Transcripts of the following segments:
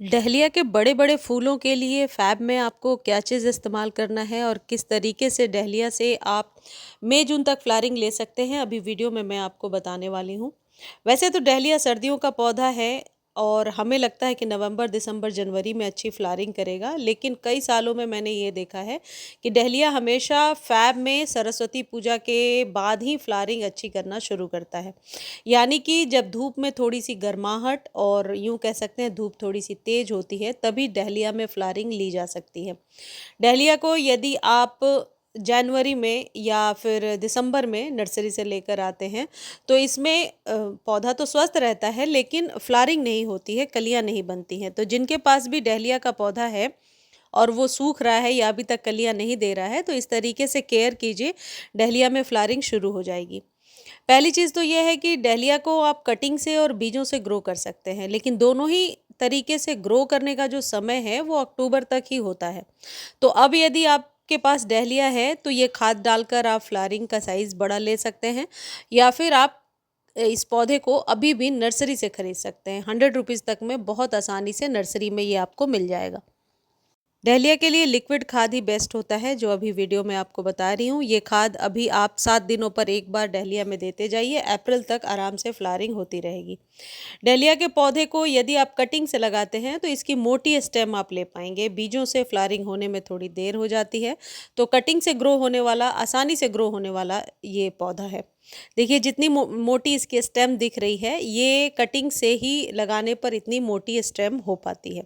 Dahlia के बड़े-बड़े फूलों के लिए फ़ैब में आपको क्या चीज़ इस्तेमाल करना है और किस तरीके से डहलिया से आप मई जून तक फ्लावरिंग ले सकते हैं, अभी वीडियो में मैं आपको बताने वाली हूँ। वैसे तो डहलिया सर्दियों का पौधा है और हमें लगता है कि नवंबर, दिसंबर, जनवरी में अच्छी फ्लावरिंग करेगा, लेकिन कई सालों में मैंने ये देखा है कि डहलिया हमेशा फ़ैब में सरस्वती पूजा के बाद ही फ्लावरिंग अच्छी करना शुरू करता है। यानी कि जब धूप में थोड़ी-सी गर्माहट और यूँ कह सकते हैं धूप थोड़ी-सी तेज़ होती है, तभी डहलिया में फ्लावरिंग ली जा सकती है। डहलिया को यदि आप जनवरी में या फिर दिसंबर में नर्सरी से लेकर आते हैं, तो इसमें पौधा तो स्वस्थ रहता है लेकिन फ्लावरिंग नहीं होती है, कलियाँ नहीं बनती हैं। तो जिनके पास भी डहलिया का पौधा है और वो सूख रहा है या अभी तक कलियाँ नहीं दे रहा है, तो इस तरीके से केयर कीजिए, डहलिया में फ्लावरिंग शुरू हो जाएगी। पहली चीज़ तो ये है कि डहलिया को आप कटिंग से और बीजों से ग्रो कर सकते हैं, लेकिन दोनों ही तरीके से ग्रो करने का जो समय है वो अक्टूबर तक ही होता है। तो अब यदि आपके पास डहलिया है तो ये खाद डालकर आप फ्लावरिंग का साइज़ बड़ा ले सकते हैं या फिर आप इस पौधे को अभी भी नर्सरी से खरीद सकते हैं। 100 रुपीज़ तक में बहुत आसानी से नर्सरी में ये आपको मिल जाएगा। डहलिया के लिए लिक्विड खाद ही बेस्ट होता है, जो अभी वीडियो में आपको बता रही हूँ। ये खाद अभी आप 7 दिनों पर एक बार डहलिया में देते जाइए, अप्रैल तक आराम से फ्लावरिंग होती रहेगी। डहलिया के पौधे को यदि आप कटिंग से लगाते हैं तो इसकी मोटी स्टेम आप ले पाएंगे। बीजों से फ्लावरिंग होने में थोड़ी देर हो जाती है, तो कटिंग से ग्रो होने वाला, आसानी से ग्रो होने वाला ये पौधा है। देखिए जितनी मोटी इसकी स्टेम दिख रही है, ये कटिंग से ही लगाने पर इतनी मोटी स्टेम हो पाती है।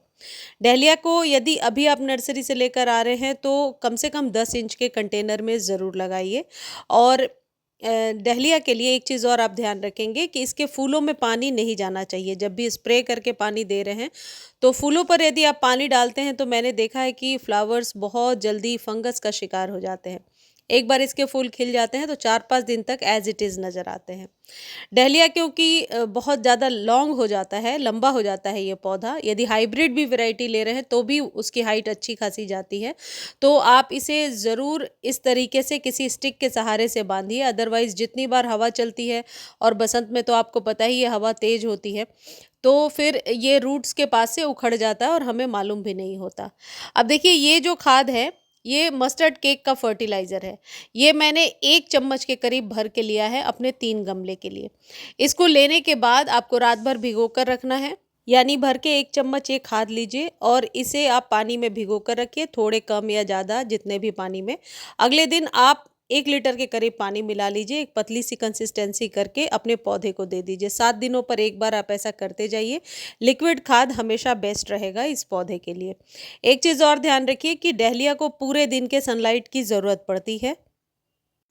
डहलिया को यदि अभी आप नर्सरी से लेकर आ रहे हैं तो कम से कम 10 इंच के कंटेनर में ज़रूर लगाइए। और डहलिया के लिए एक चीज़ और आप ध्यान रखेंगे कि इसके फूलों में पानी नहीं जाना चाहिए। जब भी स्प्रे करके पानी दे रहे हैं तो फूलों पर यदि आप पानी डालते हैं तो मैंने देखा है कि फ्लावर्स बहुत जल्दी फंगस का शिकार हो जाते हैं। एक बार इसके फूल खिल जाते हैं तो 4-5 दिन तक एज इट इज़ नज़र आते हैं। डहलिया क्योंकि बहुत ज़्यादा लॉन्ग हो जाता है, लंबा हो जाता है ये पौधा, यदि हाइब्रिड भी वैरायटी ले रहे हैं तो भी उसकी हाइट अच्छी खासी जाती है। तो आप इसे ज़रूर इस तरीके से किसी स्टिक के सहारे से बांधिए, अदरवाइज़ जितनी बार हवा चलती है और बसंत में तो आपको पता ही है हवा तेज़ होती है, तो फिर ये रूट्स के पास से उखड़ जाता है और हमें मालूम भी नहीं होता। अब देखिए ये जो खाद है, ये मस्टर्ड केक का फर्टिलाइज़र है। ये मैंने 1 चम्मच के करीब भर के लिया है अपने 3 गमले के लिए। इसको लेने के बाद आपको रात भर भिगो कर रखना है, यानी भर के 1 चम्मच ये खाद लीजिए और इसे आप पानी में भिगो कर रखिए, थोड़े कम या ज़्यादा जितने भी पानी में। अगले दिन आप 1 लीटर के करीब पानी मिला लीजिए, एक पतली सी कंसिस्टेंसी करके अपने पौधे को दे दीजिए। 7 दिनों पर एक बार आप ऐसा करते जाइए। लिक्विड खाद हमेशा बेस्ट रहेगा इस पौधे के लिए। एक चीज़ और ध्यान रखिए कि डहलिया को पूरे दिन के सनलाइट की ज़रूरत पड़ती है।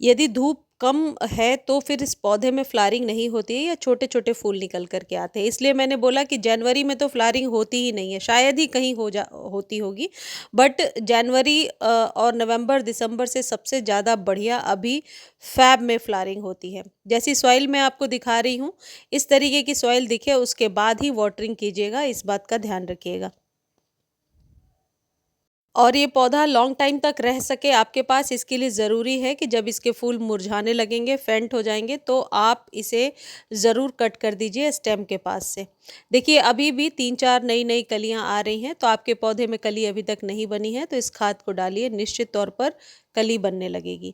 यदि धूप कम है तो फिर इस पौधे में फ्लावरिंग नहीं होती है या छोटे-छोटे फूल निकल कर के आते हैं। इसलिए मैंने बोला कि जनवरी में तो फ्लावरिंग होती ही नहीं है, शायद ही कहीं होती होगी। बट जनवरी और नवंबर, दिसंबर से सबसे ज़्यादा बढ़िया अभी फ़ैब में फ्लावरिंग होती है। जैसी सॉइल मैं आपको दिखा रही हूँ, इस तरीके की सॉइल दिखे उसके बाद ही वाटरिंग कीजिएगा, इस बात का ध्यान रखिएगा। और ये पौधा लॉन्ग टाइम तक रह सके आपके पास, इसके लिए ज़रूरी है कि जब इसके फूल मुरझाने लगेंगे, फेंट हो जाएँगे, तो आप इसे ज़रूर कट कर दीजिए स्टेम के पास से। देखिए अभी भी 3-4 नई-नई कलियाँ आ रही हैं, तो आपके पौधे में कली अभी तक नहीं बनी है, तो इस खाद को डालिए, निश्चित तौर पर कली बनने लगेगी।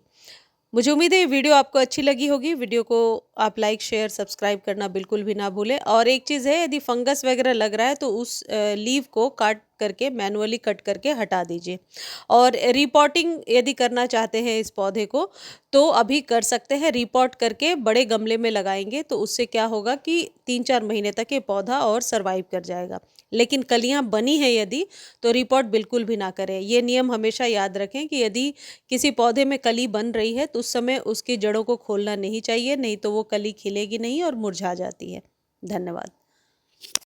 मुझे उम्मीद है ये वीडियो आपको अच्छी लगी होगी। वीडियो को आप लाइक, शेयर, सब्सक्राइब करना बिल्कुल भी ना भूलें। और एक चीज़ है, यदि फंगस वगैरह लग रहा है तो उस लीव को काट करके मैनुअली कट करके हटा दीजिए। और रिपॉटिंग यदि करना चाहते हैं इस पौधे को तो अभी कर सकते हैं। रिपॉट करके बड़े गमले में लगाएंगे तो उससे क्या होगा कि 3-4 महीने तक ये पौधा और सरवाइव कर जाएगा। लेकिन कलियाँ बनी हैं यदि, तो रिपॉट बिल्कुल भी ना करें। ये नियम हमेशा याद रखें कि यदि किसी पौधे में कली बन रही है तो उस समय उसकी जड़ों को खोलना नहीं चाहिए, नहीं तो वो कली खिलेगी नहीं और मुरझा जाती है। धन्यवाद।